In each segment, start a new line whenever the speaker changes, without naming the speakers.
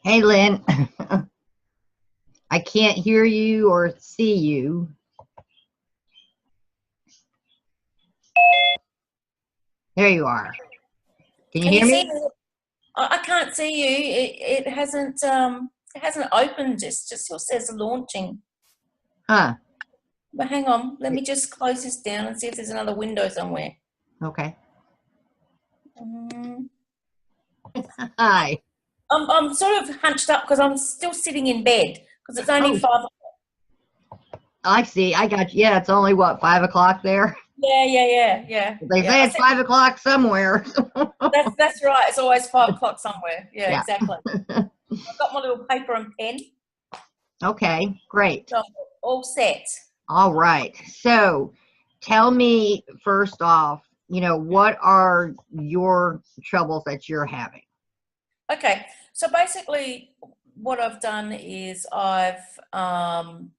Hey, Lynn. I can't hear you or see you. There you are. Can you
Can you
hear
see
me?
me? I can't see you. It hasn't opened. It just still says launching.
Huh.
But hang on, let me just close this down and see if there's another window somewhere.
Okay.
Um,
Hi.
I'm sort of hunched up because I'm still sitting in bed because it's only
Oh,
5.
I see. I got you. Yeah, it's only what, 5 o'clock there?
Yeah.
They say
I
it's
said
5 o'clock somewhere.
that's right. It's always 5 o'clock somewhere. Yeah,
Yeah.
exactly. I've got my little paper and pen,
Okay, great.
so I'm all set.
All right. So tell me first off, what are your troubles that you're having?
Okay, so basically, what I've done is I've done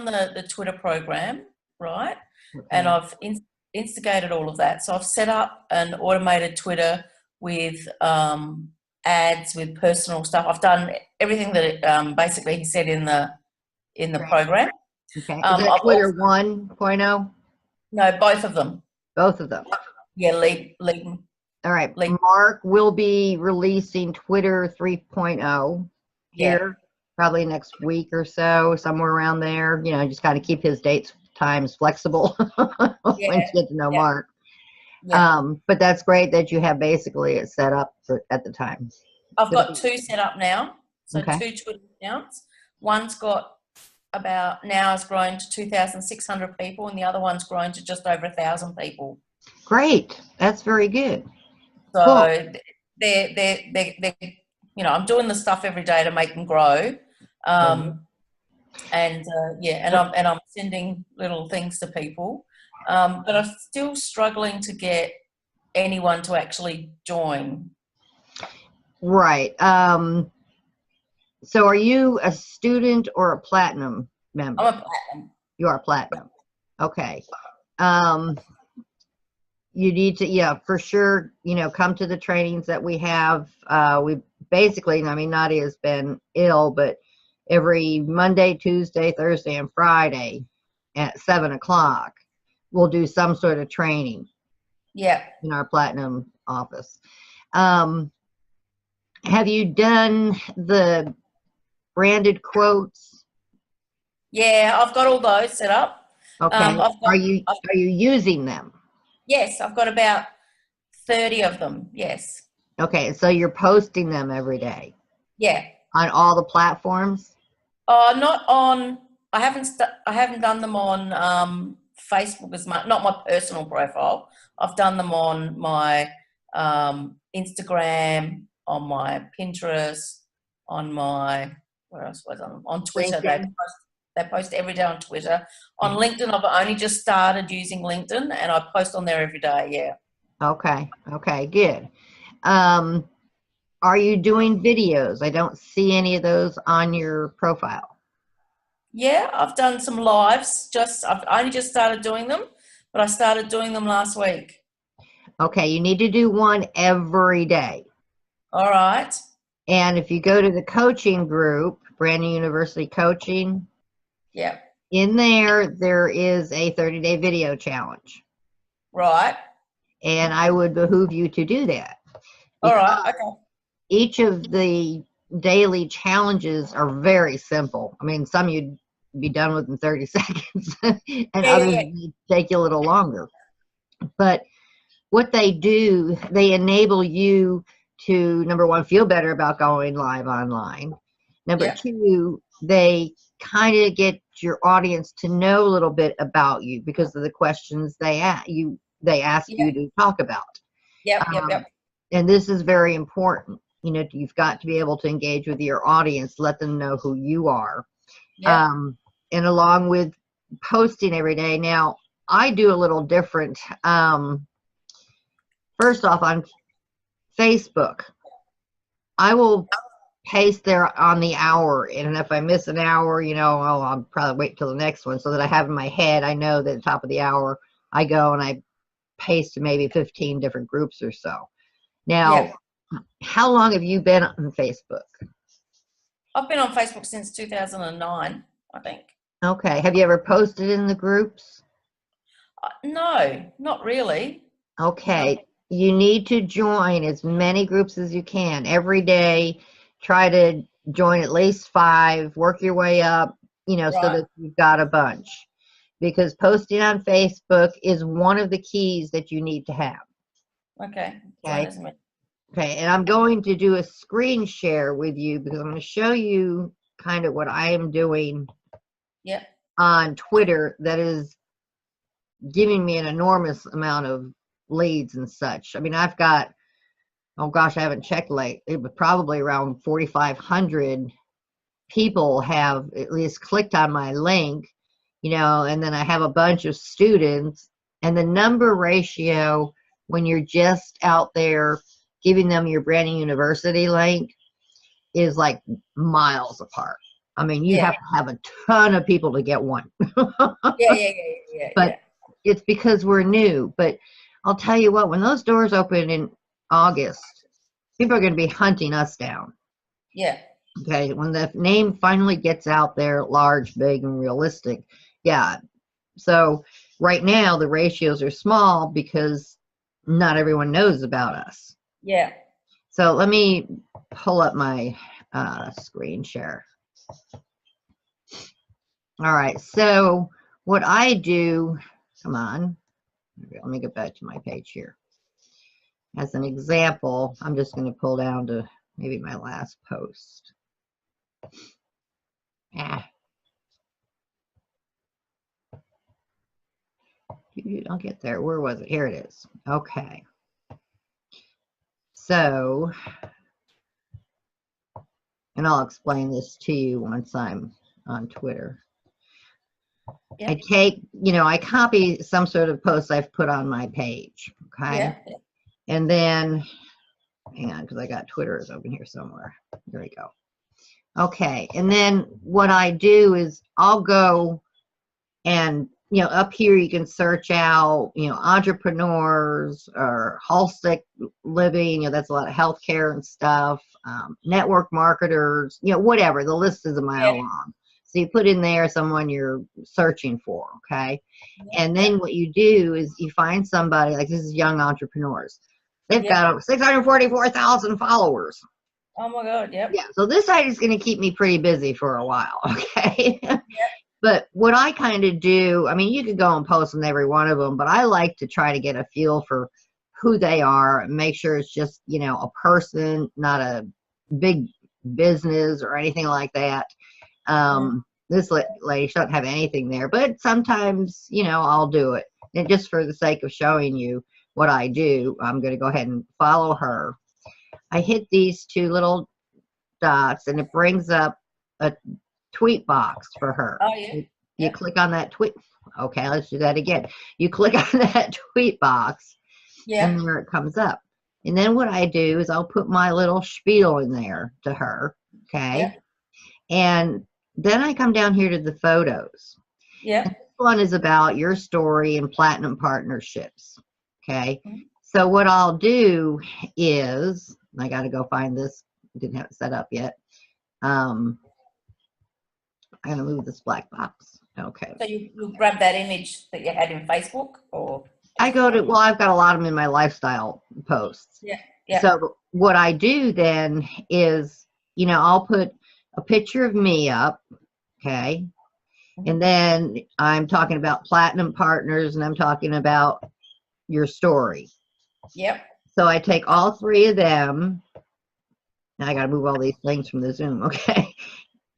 the Twitter program, right? And
Okay.
I've instigated all of that. So I've set up an automated Twitter with ads, with personal stuff. I've done everything that basically he said in the
Great.
program.
Okay. Is that
I've
Twitter
also
1.0?
no, both of them.
Both of them.
Yeah,
All right.
lead.
Mark will be releasing Twitter 3.0
Yeah,
here probably next week or so, somewhere around there. Just kind of keep his dates, times flexible
yeah,
when you get to know
yeah,
Mark.
yeah.
But that's great that you have basically it set up at the time.
I've
It'll
got
be
two set up now. So
okay.
two Twitter accounts. One's got about now has grown to 2,600 people, and the other one's grown to just over 1,000 people.
Great. That's very good. Cool.
So they're I'm doing the stuff every day to make them grow,
Great.
and I'm sending little things to people, but I'm still struggling to get anyone to actually join.
Right. So are you a student or a platinum
I'm
member?
a platinum.
You are platinum. Okay. Um, you need to, yeah, for sure, come to the trainings that we have. We basically, I mean, Nadia has been ill, but every Monday, Tuesday, Thursday, and Friday at 7 o'clock, we'll do some sort of training
Yeah.
in our platinum office. Um, have you done the branded quotes?
Yeah, I've got all those set up.
Okay.
I've got,
Are you
I've,
are you using them?
yes, I've got about 30 of them. Yes.
Okay, so you're posting them every day
Yeah.
on all the platforms?
Not on. I haven't done them on Facebook as much. Not my personal profile. I've done them on my Instagram, on my Pinterest, on my where else was on Twitter.
LinkedIn?
They post every day on Twitter. On
Mhm.
LinkedIn, I've only just started using LinkedIn, and I post on there every day. Yeah.
Okay, okay, good. Um, are you doing videos? I don't see any of those on your profile.
Yeah, I've done some lives. I've only just started doing them, but I started doing them last week.
Okay, you need to do one every day.
All right.
And if you go to the coaching group, Brand New University Coaching,
Yeah.
in there is a 30-day video challenge.
Right.
And I would behoove you to do that
All
because
right. Okay.
each of the daily challenges are very simple. I mean, some you'd be done with in 30 seconds, and
Yeah. Yeah.
others
Yeah.
take you a little longer. But what they do, they enable you to, number one, feel better about going live online. Number
Yeah.
two, they kind of get your audience to know a little bit about you because of the questions they ask
Yeah.
you to talk about.
Yep. Yep.
Um,
Yep.
and this is very important. You've got to be able to engage with your audience, let them know who you are.
Yep.
Um, and along with posting every day. Now, I do a little different. First off, on Facebook, I will paste there on the hour. And if I miss an hour, I'll probably wait till the next one so that I have in my head, I know that at the top of the hour, I go and I paste to maybe 15 different groups or so. Now,
Yep.
How long have you been on Facebook?
I've been on Facebook since 2009, I think.
Okay. Have you ever posted in the groups?
No, not really. No.
Okay. You need to join as many groups as you can every day. Try to join at least 5, work your way up, so
Right.
that you've got a bunch. Because posting on Facebook is one of the keys that you need to have.
Okay. Join
Okay.
as many.
Okay. And I'm going to do a screen share with you because I'm going to show you kind of what I am doing
Yep.
on Twitter that is giving me an enormous amount of leads and such. I mean, I've got, oh gosh, I haven't checked lately, but probably around 4,500 people have at least clicked on my link, and then I have a bunch of students, and the number ratio when you're just out there giving them your branding university link is like miles apart. I mean, you
Yeah.
have to have a ton of people to get one.
Yeah.
But it's because we're new. But I'll tell you what, when those doors open in August, people are going to be hunting us down.
Yeah.
Okay, when the name finally gets out there, large, big, and realistic. Yeah. So right now the ratios are small because not everyone knows about us.
Yeah.
So let me pull up my screen share. All right. So what I do, come on, let me get back to my page here. As an example, I'm just going to pull down to maybe my last post. I'll get there. Where was it? Here it is. Okay. So, and I'll explain this to you once I'm on Twitter.
Yeah.
I take, I copy some sort of post I've put on my page. Okay.
Yeah.
And then, hang on, because I got Twitter is open here somewhere. There we go. Okay. And then what I do is I'll go and, up here you can search out, entrepreneurs or holistic living, that's a lot of healthcare and stuff, network marketers, whatever. The list is a mile long. So you put in there someone you're searching for, okay? And then what you do is you find somebody, like this is young entrepreneurs. They've got 644,000 followers.
Oh my God, yep.
Yeah, so this site is going to keep me pretty busy for a while, okay? But what I kind of do, I mean, you could go and post on every one of them, but I like to try to get a feel for who they are and make sure it's just, a person, not a big business or anything like that. This lady, she doesn't have anything there, but sometimes, I'll do it. And just for the sake of showing you what I do, I'm going to go ahead and follow her. I hit these 2 little dots and it brings up a tweet box for her.
Oh, yeah.
You click on that tweet. Okay, let's do that again. You click on that tweet box and there it comes up. And then what I do is I'll put my little spiel in there to her. Okay. And then I come down here to the photos.
Yeah.
This one is about your story and platinum partnerships. Okay. So what I'll do is, I got to go find this. Didn't have it set up yet. I'm going to move this black box. Okay.
So you grab that image that you had in Facebook, or?
I go to, well, I've got a lot of them in my lifestyle posts.
Yeah.
So what I do then is, I'll put a picture of me up. Okay. And then I'm talking about platinum partners and I'm talking about your story.
Yep.
So I take all 3 of them. Now I got to move all these things from the Zoom. Okay.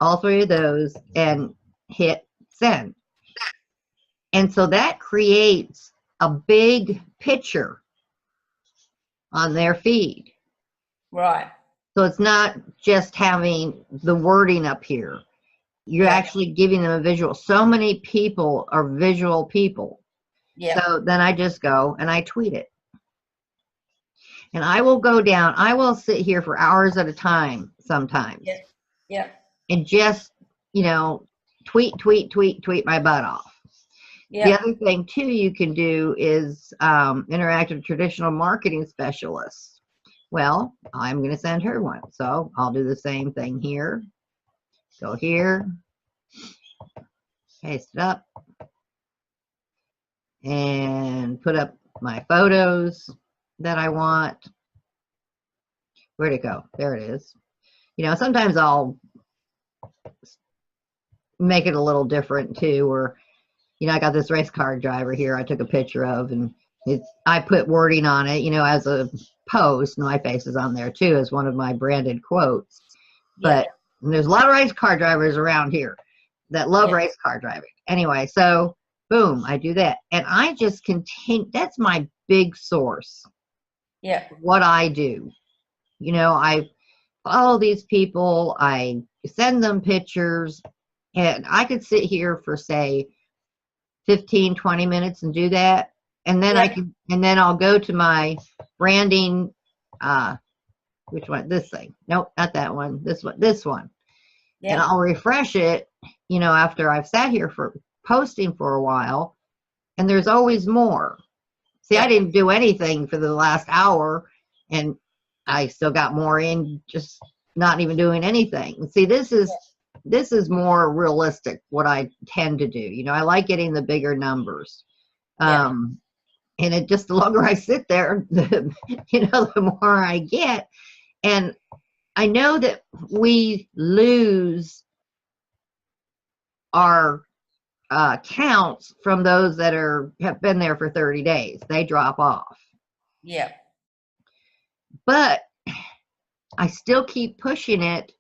All 3 of those and hit send. And so that creates a big picture on their feed.
Right.
So it's not just having the wording up here. You're actually giving them a visual. So many people are visual people.
Yeah.
So then I just go and I tweet it. And I will go down. I will sit here for hours at a time sometimes.
Yeah.
And just, tweet my butt off.
Yeah.
The other thing too you can do is interact with traditional marketing specialists. Well, I'm going to send her one. So I'll do the same thing here. Go here, paste it up, and put up my photos that I want. Where'd it go? There it is. You know, sometimes I'll make it a little different too, or, you know, I got this race car driver here I took a picture of, and I put wording on it, you know, as a post, and my face is on there too as one of my branded quotes. But there's a lot of race car drivers around here that love race car driving. Anyway, so boom, I do that. And I just continue, that's my big source.
Yeah.
What I do. You know, I follow these people, I send them pictures, and I could sit here for, say, 15, 20 minutes and do that. And then I'll go to my branding, which one? This thing. Nope, not that one. This one. And I'll refresh it, you know, after I've sat here for posting for a while, and there's always more. See, I didn't do anything for the last hour, and I still got more in just not even doing anything. See, this is more realistic, what I tend to do. You know, I like getting the bigger numbers. And it just, the longer I sit there, you know, the more I get. And I know that we lose our counts from those that have been there for 30 days. They drop off.
Yeah.
But I still keep pushing it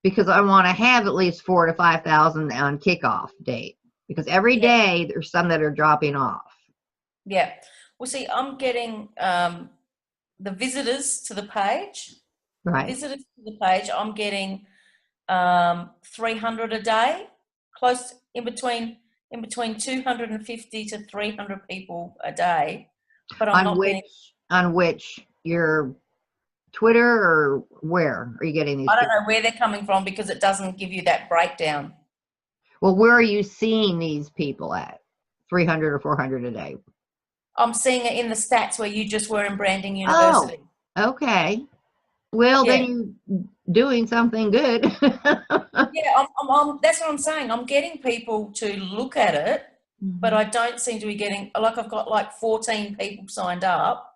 because I want to have at least 4,000 to 5,000 on kickoff date, because every day there's some that are dropping off.
Yeah. Well, see, I'm getting the visitors to the page.
Right.
Visitors to the page, I'm getting 300 a day, close in between 250 to 300 people a day. But I'm not getting.
On which, your Twitter, or where are you getting these?
I don't know where they're coming from, because it doesn't give you that breakdown.
Well, where are you seeing these people at? 300 or 400 a day?
I'm seeing it in the stats where you just were in Branding University.
Oh, okay. Well, then you're doing something good.
Yeah, that's what I'm saying. I'm getting people to look at it, but I don't seem to be getting, like, I've got like 14 people signed up.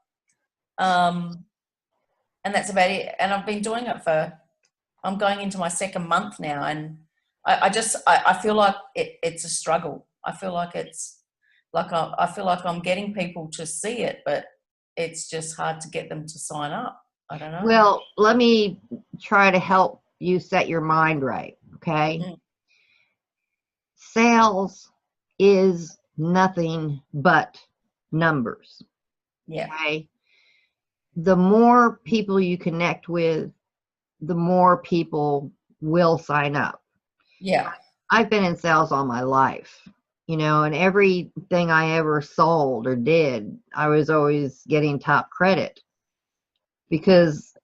And that's about it. And I've been doing it I'm going into my second month now, and I feel like it's a struggle. I feel like I feel like I'm getting people to see it, but it's just hard to get them to sign up. I don't know.
Well, let me try to help you set your mind right, okay? Sales is nothing but numbers.
Yeah.
Okay? The more people you connect with, the more people will sign up.
Yeah.
I've been in sales all my life, you know, and everything I ever sold or did, I was always getting top credit, because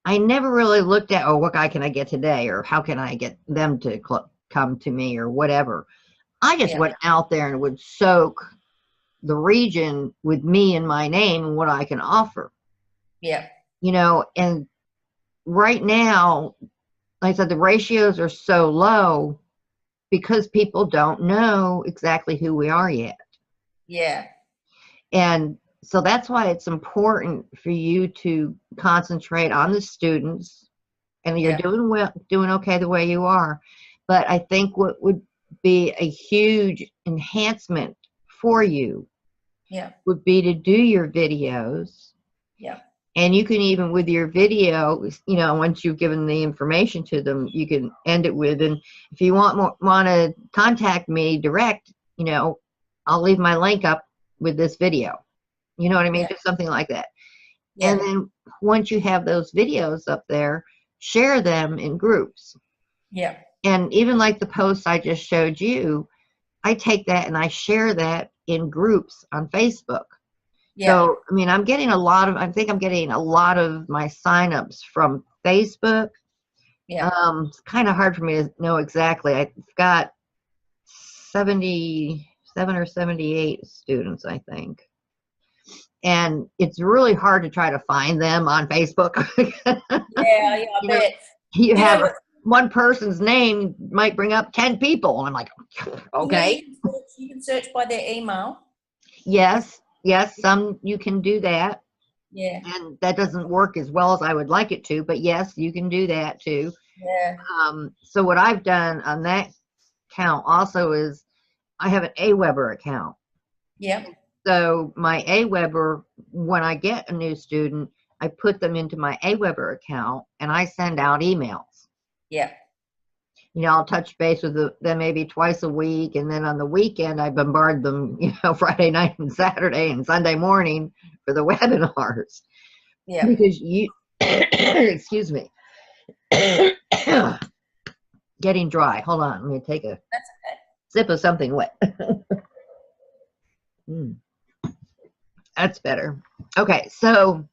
I never really looked at, oh, what guy can I get today, or how can I get them to come to me, or whatever. I just went out there and would soak the region with me and my name and what I can offer.
Yeah.
You know, and right now, like I said, the ratios are so low because people don't know exactly who we are yet.
Yeah.
And so that's why it's important for you to concentrate on the students, and you're doing well, doing okay the way you are. But I think what would be a huge enhancement for you would be to do your videos.
Yeah.
And you can, even with your video, you know, once you've given the information to them, you can end it with, and if you want to contact me direct, you know, I'll leave my link up with this video. You know what I mean? Just something like that. Yeah. And then once you have those videos up there, share them in groups.
Yeah.
And even like the post I just showed you, I take that and I share that in groups on Facebook. Yeah. So, I mean, I think I'm getting a lot of my signups from Facebook. Yeah. It's kind of hard for me to know exactly. I've got 77 or 78 students, I think. And it's really hard to try to find them on Facebook.
Yeah, I
You know,
bet.
you
You know
have
what?
one person's name might bring up 10 people. And I'm like,
Yeah,
okay,
you can search by their email.
yes, yes, some you can do that.
Yeah,
And that doesn't work as well as I would like it to, but yes, you can do that too.
yeah,
So what I've done on that account also is I have an Aweber account.
yeah,
So my Aweber, when I get a new student, I put them into my Aweber account and I send out emails.
yeah.
I'll touch base with them maybe twice a week, and then on the weekend I bombard them, Friday night and Saturday and Sunday morning for the webinars.
Yeah.
Because excuse me, getting dry. Hold on, let me take a
That's okay.
sip of something wet. That's better. Okay, so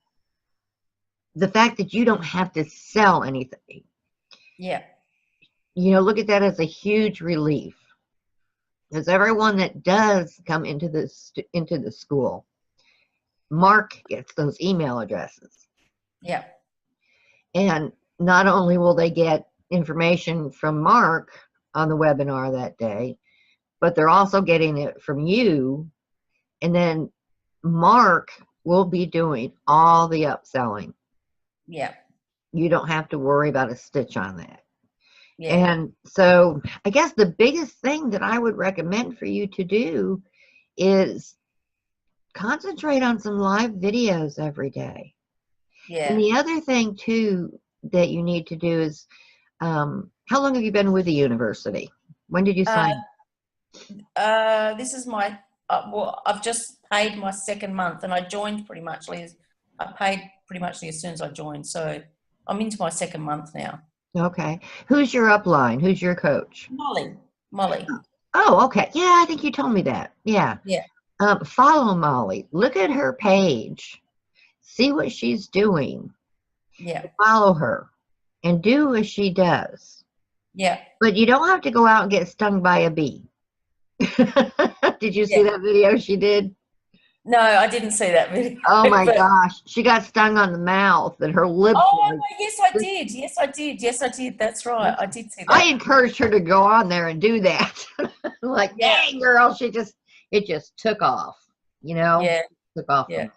the fact that you don't have to sell anything,
Yeah,
look at that as a huge relief. Because everyone that does come into the school, Mark gets those email addresses.
yeah,
And not only will they get information from Mark on the webinar that day, but they're also getting it from you. And then Mark will be doing all the upselling.
yeah,
You don't have to worry about a stitch on that.
yeah.
And so I guess the biggest thing that I would recommend for you to do is concentrate on some live videos every day. And
Yeah.
the other thing too that you need to do is, how long have you been with the university? When did you sign?
This is my, well, I've just paid my second month and I joined pretty much, I paid pretty much as soon as I joined. So I'm into my second month now.
Okay. Who's your upline? Who's your coach?
Molly.
Oh, okay. Yeah, I think you told me that. Yeah.
Yeah.
Follow Molly. Look at her page. See what she's doing.
Yeah.
Follow her and do as she does.
Yeah.
But you don't have to go out and get stung by a bee. Did you see that video she did?
No, I didn't see that video.
Oh my gosh. She got stung on the mouth and her lips.
Oh, no, yes, I did. Yes, I did. Yes, I did. That's right. I did see that.
I encouraged her to go on there and do that. Like,
Yeah.
dang, girl, it just took off,
Yeah.
took off.
Yeah.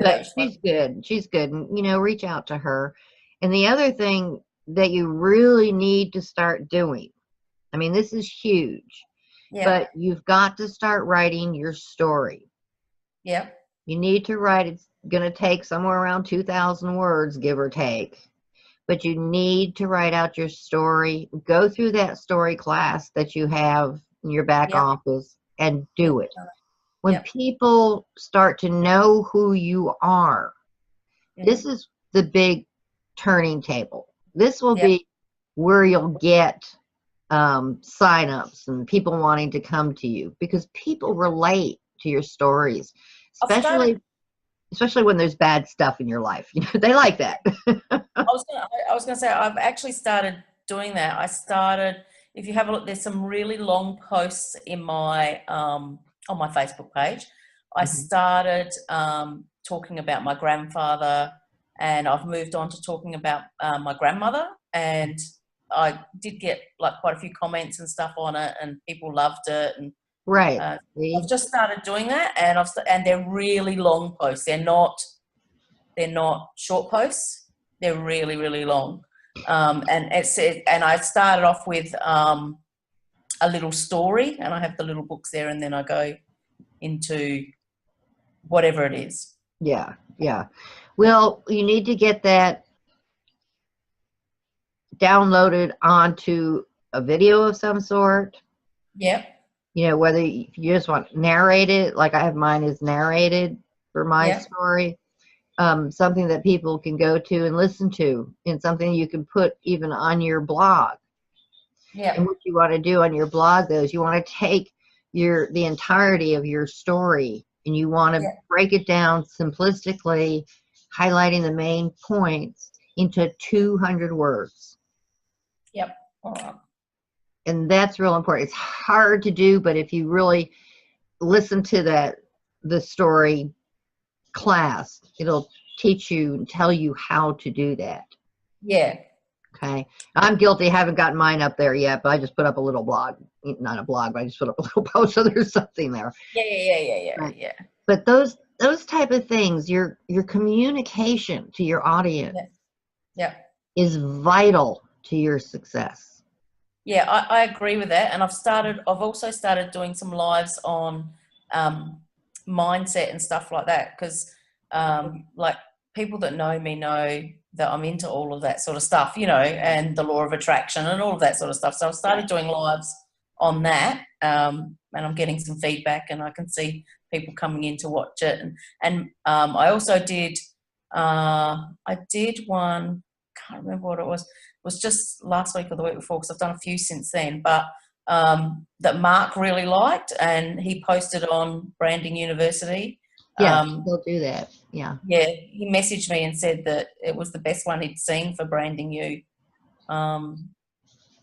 But she's good. She's good. And, reach out to her. And the other thing that you really need to start doing, I mean, this is huge, but you've got to start writing your story.
Yeah.
You need to write, it's going to take somewhere around 2,000 words, give or take. But you need to write out your story. Go through that story class that you have in your back office and do it. When people start to know who you are, this is the big turning table. This will be where you'll get signups and people wanting to come to you because people relate to your stories, especially when there's bad stuff in your life. They like that.
I was going to say, I've actually started doing that. I started, if you have a look, there's some really long posts in my, on my Facebook page. I started talking about my grandfather, and I've moved on to talking about my grandmother, and I did get quite a few comments and stuff on it, and people loved it. And
right.
I've just started doing that, and they're really long posts. They're not short posts. They're really, really long. And I started off with a little story, and I have the little books there, and then I go into whatever it is.
Yeah. Well, you need to get that downloaded onto a video of some sort.
Yeah.
Whether you just want narrated, like I have mine is narrated for my story. Something that people can go to and listen to, and something you can put even on your blog.
Yeah.
And what you want to do on your blog, though, is you want to take the entirety of your story and you want to break it down simplistically, highlighting the main points into 200 words.
Yep. All right.
And that's real important. It's hard to do, but if you really listen to the story class. It'll teach you and tell you how to do that.
Yeah.
Okay. I'm guilty. I haven't gotten mine up there yet, but I just put up a little blog, not a blog, but I just put up a little post. So there's something there.
Yeah.
But those type of things, your communication to your audience
Yeah.
is vital to your success.
Yeah, I agree with that. And I've also started doing some lives on mindset and stuff like that. Because like people that know me know that I'm into all of that sort of stuff, you know, and the law of attraction and all of that sort of stuff. So I've started doing lives on that. And I'm getting some feedback, and I can see people coming in to watch it. And I also did, one, can't remember what it was. It was just last week or the week before, because I've done a few since then, but that Mark really liked, and he posted on Branding University.
Yeah, we'll do that. Yeah.
Yeah, he messaged me and said that it was the best one he'd seen for Branding You.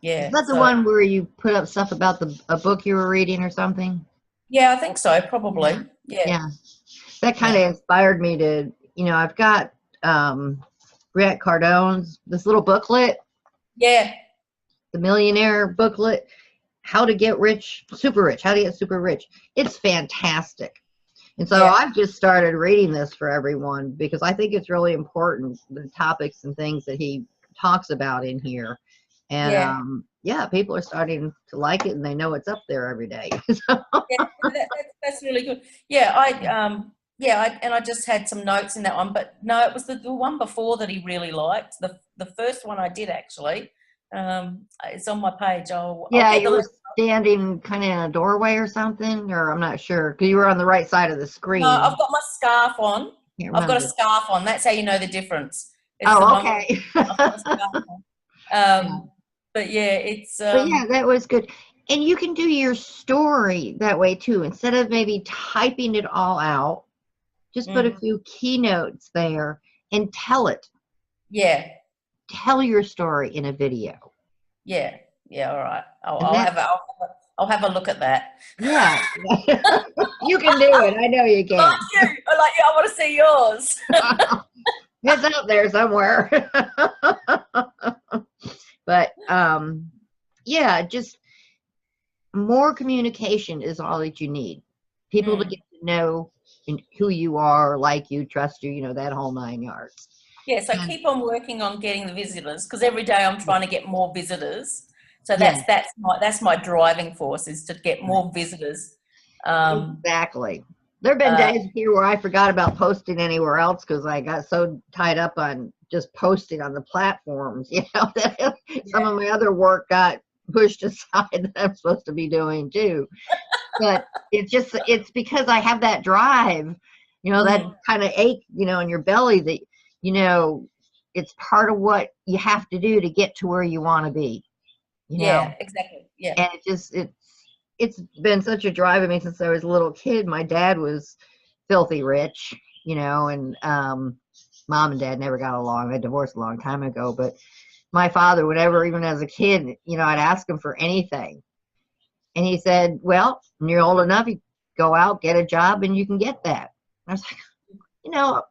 Yeah.
Is that the one where you put up stuff about a book you were reading or something?
Yeah, I think so, probably.
Yeah. That kind of inspired me to, I've got Grant Cardone's, this little booklet.
Yeah.
The millionaire booklet, How to Get Rich, Super Rich, How to Get Super Rich. It's fantastic. And so I've just started reading this for everyone, because I think it's really important, the topics and things that he talks about in here. And people are starting to like it, and they know it's up there every day.
That's really good. Yeah, I just had some notes in that one, but no, it was the one before that he really liked. The first one I did, actually. It's on my page.
You were standing kind of in a doorway or something, or I'm not sure, because you were on the right side of the screen.
No, I've got my scarf on. I've got a scarf on. That's how you know the difference. It's
okay.
But yeah, it's.
But yeah, that was good. And you can do your story that way too. Instead of maybe typing it all out, just put a few keynotes there and tell it.
Yeah.
Tell your story in a video.
Yeah. All right. I'll have a look at that.
Yeah. You can do it. I know you can.
I want to see yours.
It's out there somewhere. But just more communication is all that you need. People to get to know who you are, like you, trust you, that whole 9 yards.
Yeah, so keep on working on getting the visitors, because every day I'm trying to get more visitors. So that's my driving force, is to get more visitors.
Exactly. There have been days here where I forgot about posting anywhere else, because I got so tied up on just posting on the platforms, that some of my other work got pushed aside that I'm supposed to be doing too. But it's because I have that drive, that kind of ache, in your belly, that, it's part of what you have to do to get to where you want to be.
Yeah, exactly. Yeah.
And it's been such a drive of me since I was a little kid. My dad was filthy rich, and mom and dad never got along. They divorced a long time ago. But my father, whenever, even as a kid, I'd ask him for anything. And he said, well, when you're old enough, you go out, get a job, and you can get that. I was like,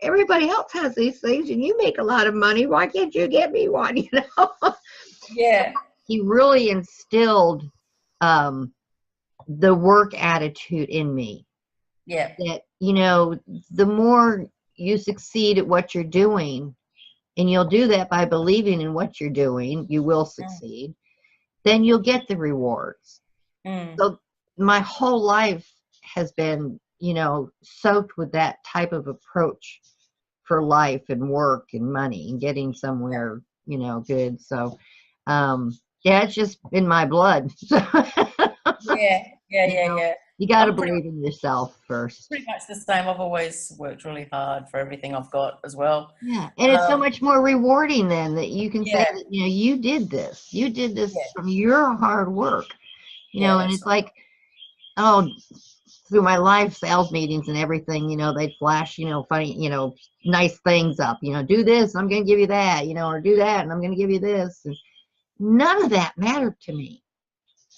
everybody else has these things, and you make a lot of money. Why can't you get me one,
Yeah.
He really instilled the work attitude in me.
Yeah.
That, the more you succeed at what you're doing, and you'll do that by believing in what you're doing, you will succeed, then you'll get the rewards. So my whole life has been, soaked with that type of approach for life and work and money and getting somewhere, good. So, it's just in my blood.
Yeah.
You got to believe in yourself first.
Pretty much the same. I've always worked really hard for everything I've got as well.
Yeah, and it's so much more rewarding then that you can say that, you did this. You did this from your hard work. And it's like, through my live sales meetings and everything, they'd flash, funny, nice things up, do this, I'm going to give you that, or do that, and I'm going to give you this. And none of that mattered to me.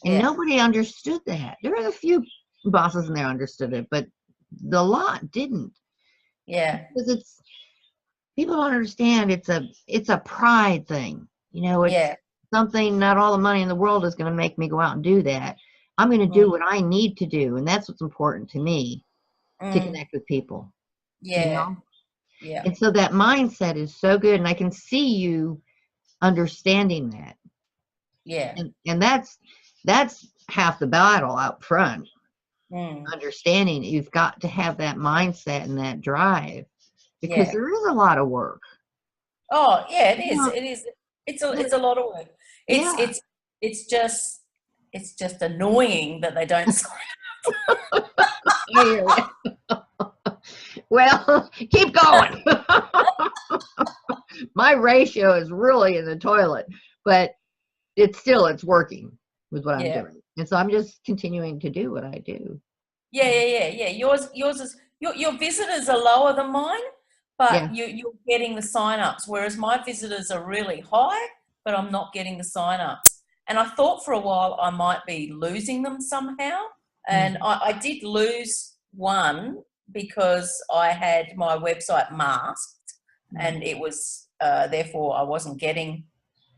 And nobody understood that. There were a few bosses in there understood it, but the lot didn't.
Yeah.
Because people don't understand it's a pride thing. It's
Yeah.
something, not all the money in the world is going to make me go out and do that. I'm going to
Mm,
do what I need to do. And that's what's important to me, to
mm,
connect with people, you
yeah.
know?
Yeah.
And so that mindset is so good. And I can see you understanding that.
Yeah.
And that's half the battle out front.
Mm,
Understanding that you've got to have that mindset and that drive, because
yeah.
there is a lot of work.
Oh, yeah, it is.
Yeah,
It is. It's a lot of work. It's
yeah.
it's it's just it's just annoying that they don't sign.
I hear you. Well, keep going. My ratio is really in the toilet, but it's working with what I'm
Yeah.
doing. And so I'm just continuing to do what I do.
Yeah. Yours is your visitors are lower than mine,
Yeah.
but you're getting the sign-ups, whereas my visitors are really high, but I'm not getting the sign-ups. And I thought for a while I might be losing them somehow, and
Mm.
I did lose one because I had my website masked, and it was therefore I wasn't getting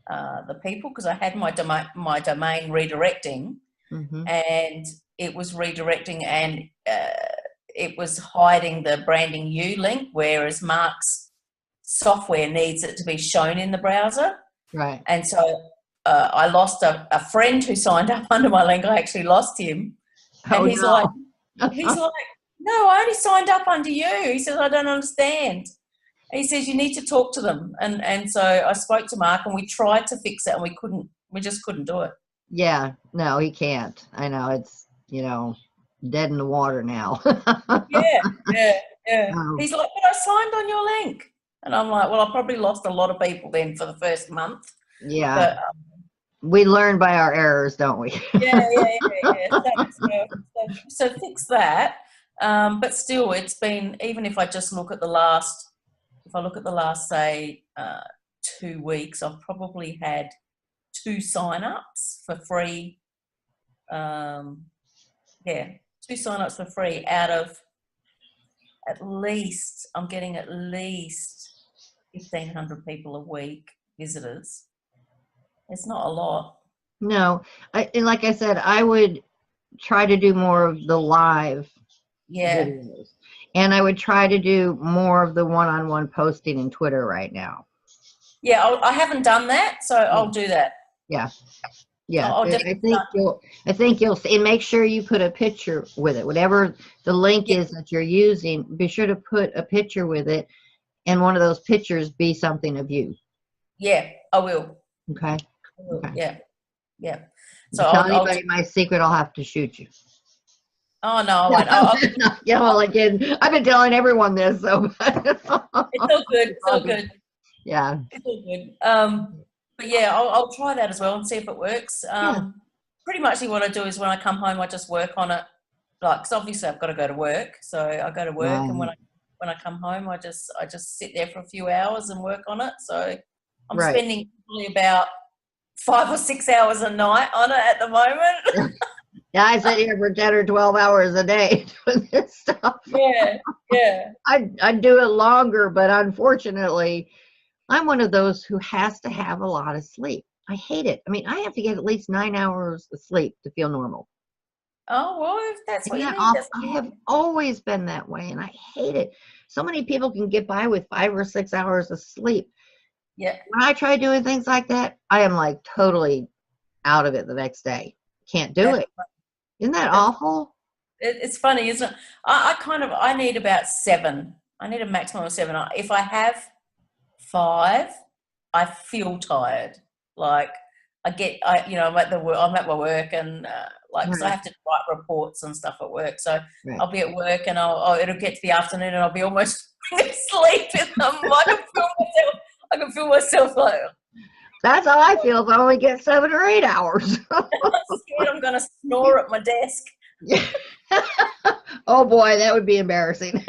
the people because I had my domain redirecting,
Mm-hmm.
and it was redirecting, and it was hiding the branding you link, whereas Mark's software needs it to be shown in the browser.
Right.
And so I lost a friend who signed up under my link. I actually lost him, and
Oh no.
he's like, no, I only signed up under you. He says, I don't understand. And he says, you need to talk to them. And so I spoke to Mark, and we tried to fix it, and we just couldn't do it.
Yeah, no, he can't. I know it's, dead in the water now.
Yeah, yeah.
Um,
He's like, but I signed on your link. And I'm like, well, I probably lost a lot of people then for the first month.
yeah,
But
we learn by our errors, don't we?
yeah. So fix that. But still, it's been, even if I just look at the last, say, 2 weeks, I've probably had 2 sign-ups for free. Yeah, 2 sign-ups for free out of I'm getting at least 1,500 people a week, visitors. It's not a lot.
No, and like I said, I would try to do more of the live
Yeah.
videos, and I would try to do more of the one-on-one posting in Twitter right now.
Yeah, I haven't done that, so I'll do that.
Yeah. Yeah,
I'll
I
definitely
think you'll see, and make sure you put a picture with it. Whatever the link is that you're using, be sure to put a picture with it, and one of those pictures be something of you.
Yeah, I will.
Okay.
Okay. Yeah.
So
So
tell
I'll
anybody my secret, I'll have to shoot you.
oh no, I won't.
I've been telling everyone this, so
It's all good. It's all good.
Yeah.
It's all good. But yeah, I'll try that as well and see if it works. Pretty much what I do is when I come home, I just work on it. Like, cause obviously I've got to go to work, so I go to work, and when I come home, I just sit there for a few hours and work on it. So I'm spending probably about 5 or 6 hours a night on it at the moment.
Yeah, I sit here for 10 or 12 hours a day doing this stuff.
Yeah.
I do it longer, but unfortunately, I'm one of those who has to have a lot of sleep. I hate it. I mean, I have to get at least 9 hours of sleep to feel normal.
Oh, well, if that's what you need,
I have always been that way, and I hate it. So many people can get by with 5 or 6 hours of sleep.
Yeah.
When I try doing things like that, I am like totally out of it the next day. Can't do it. Isn't that awful?
It's funny, isn't it? I need about 7. I need a maximum of 7. If I have 5, I feel tired. Like I'm at my work, and cause I have to write reports and stuff at work. So I'll be at work, and it'll get to the afternoon, and I'll be almost asleep in them. I can feel myself like.
That's how I feel if I only get 7 or 8 hours.
I'm scared I'm going to snore at my desk.
Oh boy, that would be embarrassing.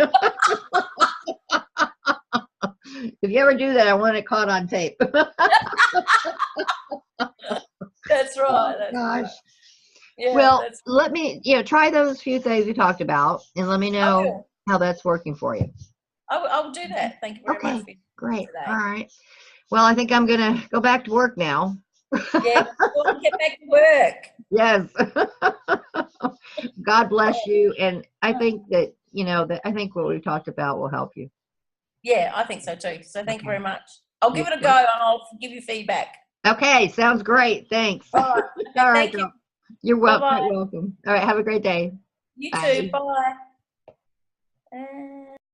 If you ever do that, I want it caught on tape.
That's right.
Oh, gosh.
Yeah,
well, let me, try those few things we talked about, and let me know
Okay.
how that's working for you.
I'll do that. Thank you very much
Okay,
for
great.
today.
All right. Well, I think I'm gonna go back to work now.
Yeah, go on, get back to work.
Yes. God bless you. And I think that, I think what we've talked about will help you.
Yeah, I think so too. So thank you
Okay.
very much. I'll give it a go and I'll give you feedback.
Okay, sounds great. Thanks.
All right. Okay,
All right,
thank you.
girl. You're welcome.
Bye-bye.
You're welcome. All right, have a great day.
You too.
Bye.
Bye.